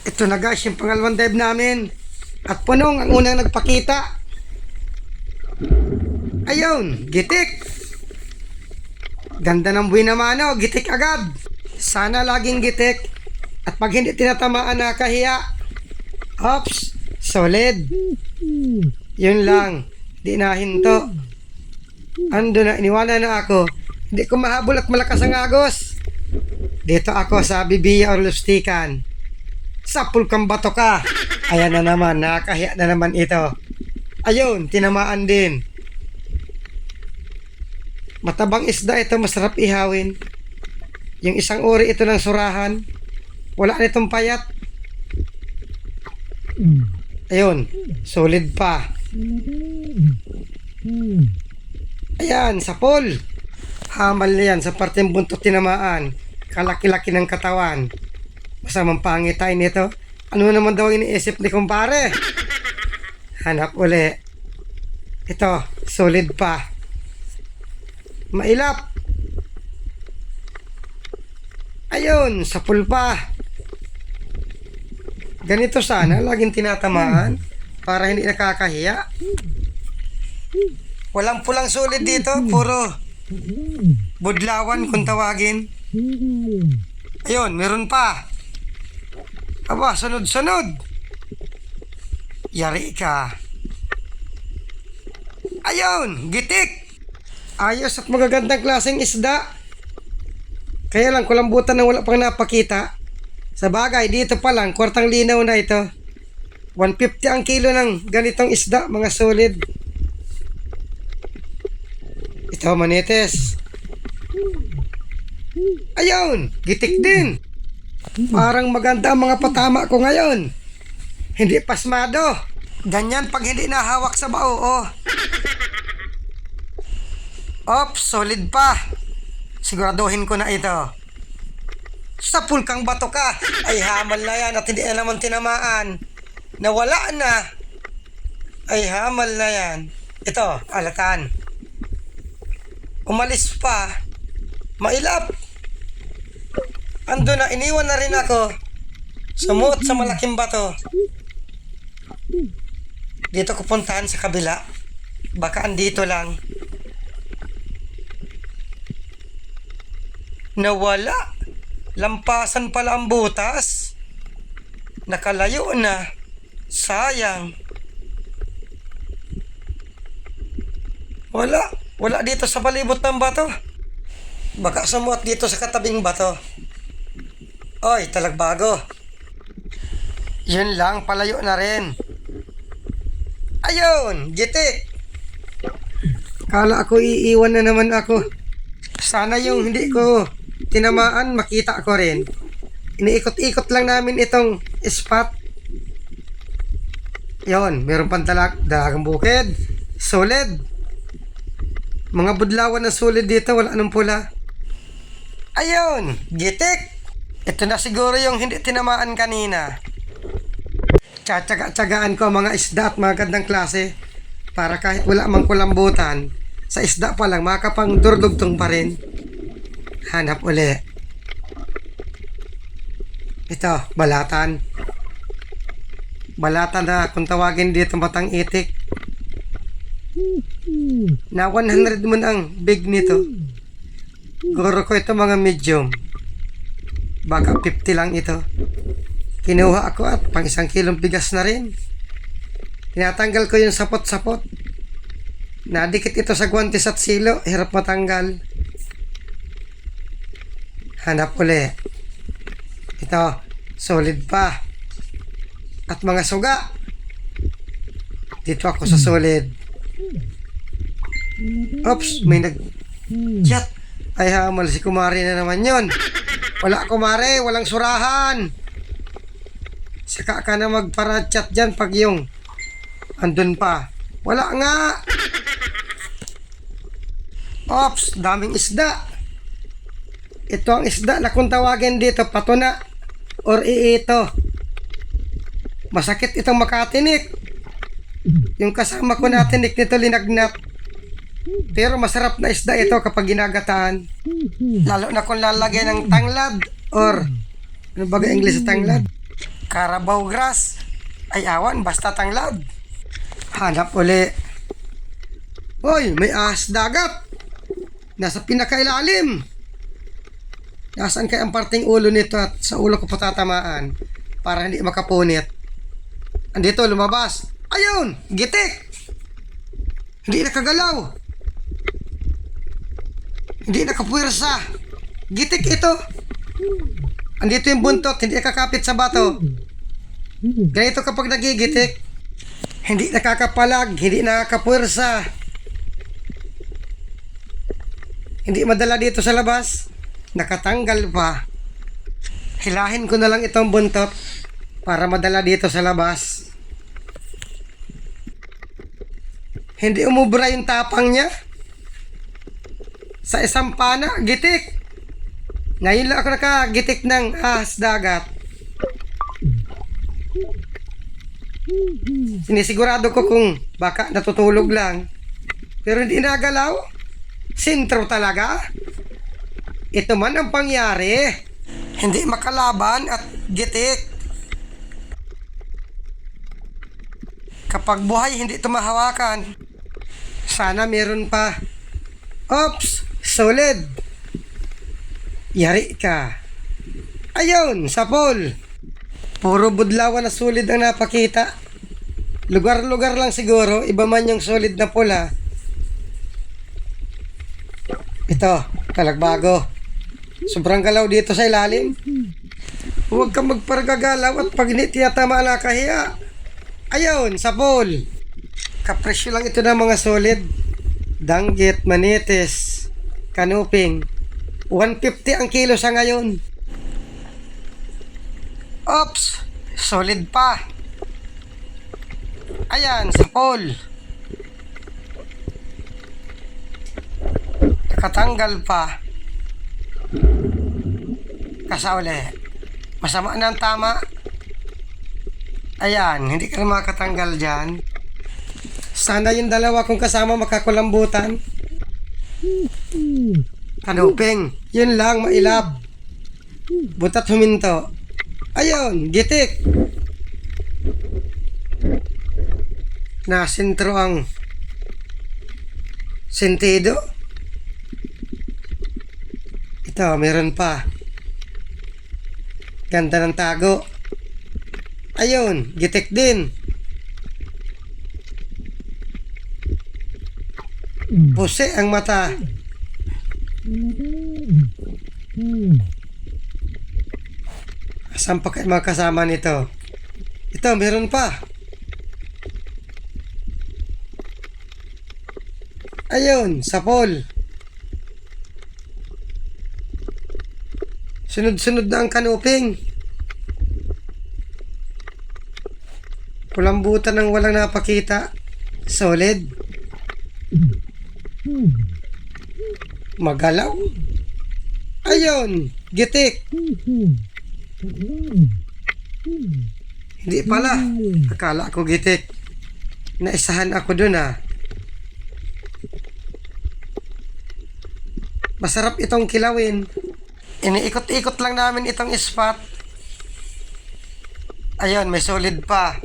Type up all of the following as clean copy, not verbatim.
Ito na guys, yung pangalawang dive namin. At punong ang unang nagpakita. Ayun, gitik. Ganda ng buhay naman, no? Gitik agad. Sana laging gitik. At pag hindi tinatamaan na kahiya. Ops, solid. Yun lang. Di na hinto. Ando na, iniwanan na ako. Hindi ko mahabol at malakas ang agos. Dito ako sa Bibiya or Lustikan. Sa pulkang bato ka. Ayan na naman, nakakahiya na naman ito. Ayun, tinamaan din. Matabang isda ito, masarap ihawin. Yung isang uri ito ng surahan. Wala nitong payat. Ayun, solid pa. Ayan, sa pool. Hamal na yan sa parteng buntot tinamaan. Kalaki-laki ng katawan. Masamang pangit tayo nito. Ano naman daw iniisip ni kumpare? Hanap uli. Ito, solid pa. Mailap. Ayun, sa pool pa. Ganito sana, laging tinatamaan para hindi nakakahiya. Walang pulang solid dito, puro budlawan kung tawagin. Ayun, meron pa. Aba, sunod-sunod. Yari ka. Ayun, gitik. Ayos at magagandang klaseng isda. Kaya lang kulambutan na wala pang napakita. Sa bagay, dito pa lang, kwartang linaw na ito. 150 ang kilo ng ganitong isda, mga solid. Ito, manites. Ayun, gitik din. Parang maganda ang mga patama ko ngayon. Hindi pasmado. Ganyan pag hindi nahawak sa bao, oh. Ops, solid pa. Siguraduhin ko na ito. Sa pulkang bato ka. Ay, hamal na yan at hindi na naman tinamaan. Nawala na. Ay, hamal na yan. Ito, alatan. Umalis pa. Mailap. Ando na, iniwan na rin ako. Sumuot sa malaking bato. Dito ko puntahan sa kabila. Baka andito lang. Nawala. Lampasan pala ang butas. Nakalayo na. Sayang. Wala. Wala dito sa palibot ng bato. Baka sumuot dito sa katabing bato. Oy, talagbago. Yun lang, palayo na rin. Ayun, gitik. Kala ako iiwan na naman ako. Sana yung hindi ko tinamaan, makita ko rin. Iniikot-ikot lang namin itong spot. Yun, meron pang dalagang bukid. Solid. Mga budlawan na solid dito, wala anong pula. Ayun, gitik. Ito na siguro yung hindi tinamaan kanina. Tsatsaga-tsagaan ko mga isda at mga gandang klase para kahit wala mang kulambutan, sa isda pa lang makapang durdugtong pa rin. Hanap uli. Ito, balatan. Balatan na kung tawagin dito matang itik. Na 100 mo ang big nito. Guro ko ito mga medium. Baka 50 lang ito. Kinuha ako at pang 1 kilong bigas na rin. Tinatanggal ko yung sapot-sapot. Nadikit ito sa guwantes at silo. Hirap matanggal. Hanap uli. Ito, solid pa. At mga suga. Dito ako sa solid. Oops, may nag-chat. Ay hamal, si kumari na naman yon. Wala kumare, walang surahan. Saka ka na magpara-chat dyan pag yung andun pa. Wala nga. Ops, daming isda. Ito ang isda na kung tawagin dito, patuna or iito. Masakit itong makatinik. Yung kasama ko natinik nito linagnat. Pero masarap na isda ito kapag ginagataan. Lalo na kung lalagyan ng tanglad or ano ba ang English sa tanglad? Carabao grass. Ay awan, basta tanglad. Hanap uli. Hoy, may ahas dagat. Nasa pinakailalim. Nasaan kaya ang parting ulo nito at sa ulo ko patatamaan para hindi makapunit? Andito, lumabas. Ayun, gitik. Hindi nakagalaw. Hindi nakapwersa. Gitik ito. Andito yung buntot, hindi nakakapit sa bato. Ganito kapag nagigitik. Hindi nakakapalag, hindi nakakapwersa. Hindi madala dito sa labas. Nakatanggal pa. Hilahin ko na lang itong buntot para madala dito sa labas. Hindi umubra yung tapang niya. Sa isang pana, gitik. Ngayon lang ako nakagitik ng ahas dagat. Sinisigurado ko kung baka natutulog lang. Pero hindi nagalaw. Sintro talaga. Ito man ang pangyari. Hindi makalaban at gitik. Kapag buhay, hindi ito mahawakan. Sana meron pa. Ops! Solid! Yari ka. Ayun! Sapol! Puro budlawan na solid ang napakita. Lugar-lugar lang siguro. Iba man yung solid na pula. Ito, talagbago. Sobrang galaw dito sa ilalim. Huwag kang magparagagalaw at pag hindi tiyatama na kahiya. Ayun, sapol. Kapresyo lang ito ng mga solid. Danggit, manitis, kanuping. 150 ang kilo sa ngayon. Ops, solid pa. Ayan, sapol. Nakatanggal pa. Kasauli. Masama na ang tama. Ayan, hindi ka na makatanggal dyan. Sana yung dalawa kong kasama makakulambutan. Kanuping, yun lang, mailap. Butat huminto. Ayun, gitik. Nasintro ang sentido. Ito, meron pa. Ganda ng tago. Ayun, gitik din. Puse ang mata. Saan pa kayo mga kasama nito? Ito, meron pa. Ayun, sapol. Sunod-sunod na ang kanuping. Kulambutan ng walang napakita. Solid. Magalaw. Ayun, gitik. Hindi pala. Akala ko gitik. Naisahan ako dun Masarap itong kilawin. Iniikot-ikot lang namin itong spot. Ayun, may solid pa.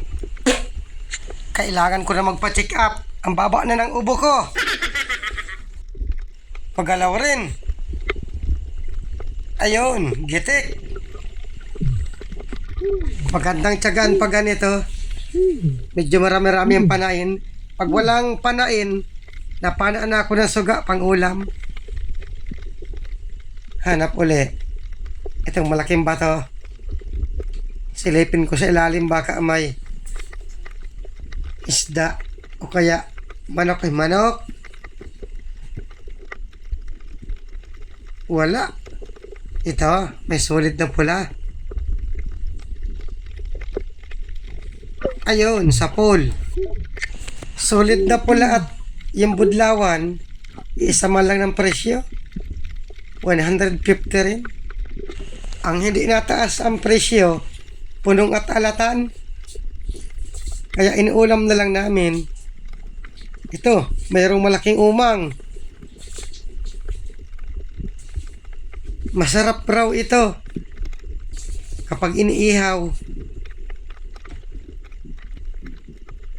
Kailangan ko na magpa-check up. Ang baba na ng ubo ko. Pagalaw rin. Ayun, gitik. Magandang tiyagaan pag ganito. Medyo marami-rami ang panain. Pag walang panain, napanaan na ako ng suga pang ulam. Hanap uli. Itong malaking bato. Silipin ko sa ilalim baka may isda o kaya manok. Wala. Ito, may solid na pula. Ayun, sapol. Solid na pula at yung budlawan, isa man lang ng presyo. 150 rin. Ang hindi nataas ang presyo, punong at alatan. Kaya inuulam na lang namin. Ito, mayroong malaking umang. Masarap raw ito. Kapag iniihaw,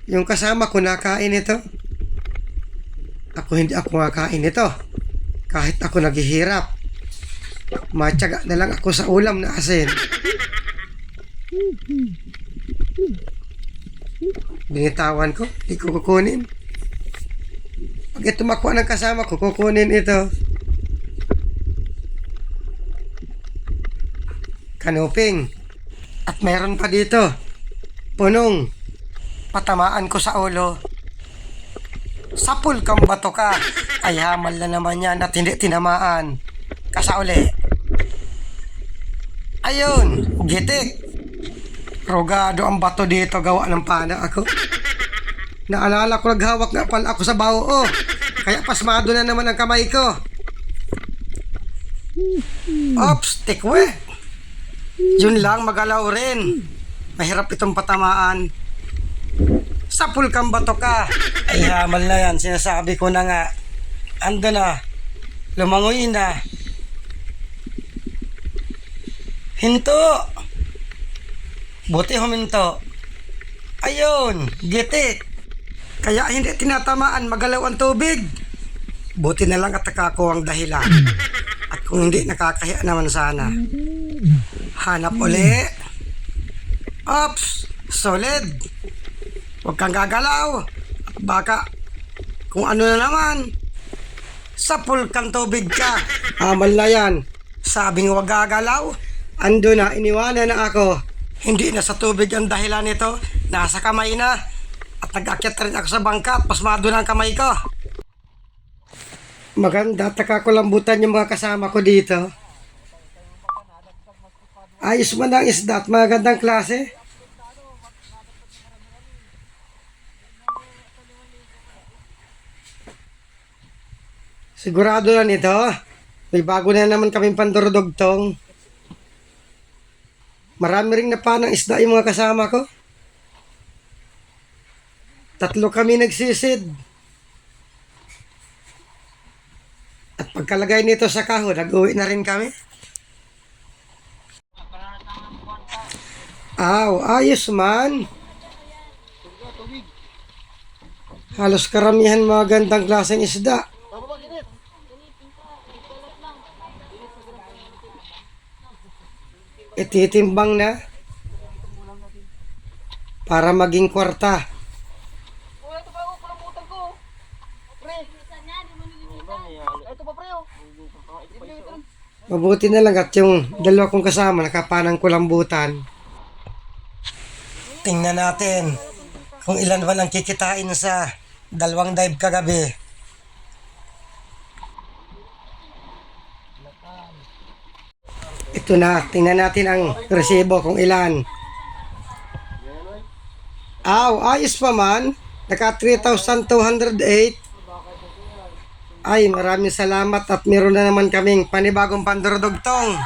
Yung kasama ko nakain ito. Hindi ako kakain ito. Kahit ako naghihirap. Matyaga na lang ako sa ulam na asin. Binitawan ko, di ko kukunin. Pag ito makuha ng kasama ko, kukunin ito. Kanuping. At mayroon pa dito. Punong. Patamaan ko sa ulo. Sapul kang bato ka. Ay hamal na naman yan at hindi tinamaan. Kasauli. Ayun, gitik. Rogado ang bato dito, gawa ng pana ako. Naalala ko, naghawak nga pala ako sa bawo. Kaya pasmado na naman ang kamay ko. Ops, tikwe. Yun lang, magalaw rin. Mahirap itong patamaan. Sapul kang bato ka. Ay hamal na yan, sinasabi ko na nga. Ando na, lumangoy na. Hinto. Buti huminto. Ayun, gitik. Kaya hindi tinatamaan, magalaw ang tubig. Buti na lang at ako ang dahilan. At kung hindi, nakakahiya naman sana. Hanap uli. Ops, solid. Huwag kang gagalaw. At baka, kung ano na naman, sapul kang tubig ka. Amal na yan. Sabing huwag gagalaw. Ando na, iniwanan na ako. Hindi na sa tubig ang dahilan nito. Nasa kamay na. At nag-akyat rin ako sa bangka at pasmado na ang kamay ko. Maganda, takakulambutan yung mga kasama ko dito. Ayos man ang isda at magandang klase. Sigurado na nito. May bago na naman kaming pandurudugtong. Marami ring napanang isda yung mga kasama ko. 3 kami nagsisid. At pagkalagay nito sa kahon, nag-uwi na rin kami. Ayos man. Halos karamihan mga gandang klaseng isda. Ititimbang na para maging kwarta. Mabuti na lang at yung dalawa kong kasama nakapanang kulambutan. Tingnan natin kung ilan ba ang kikitain sa 2 dive kagabi. Ito na, tingnan natin ang resibo kung ilan. Ayos pa man. Naka 3,208. Ay, maraming salamat at meron na naman kaming panibagong pandurudugtong.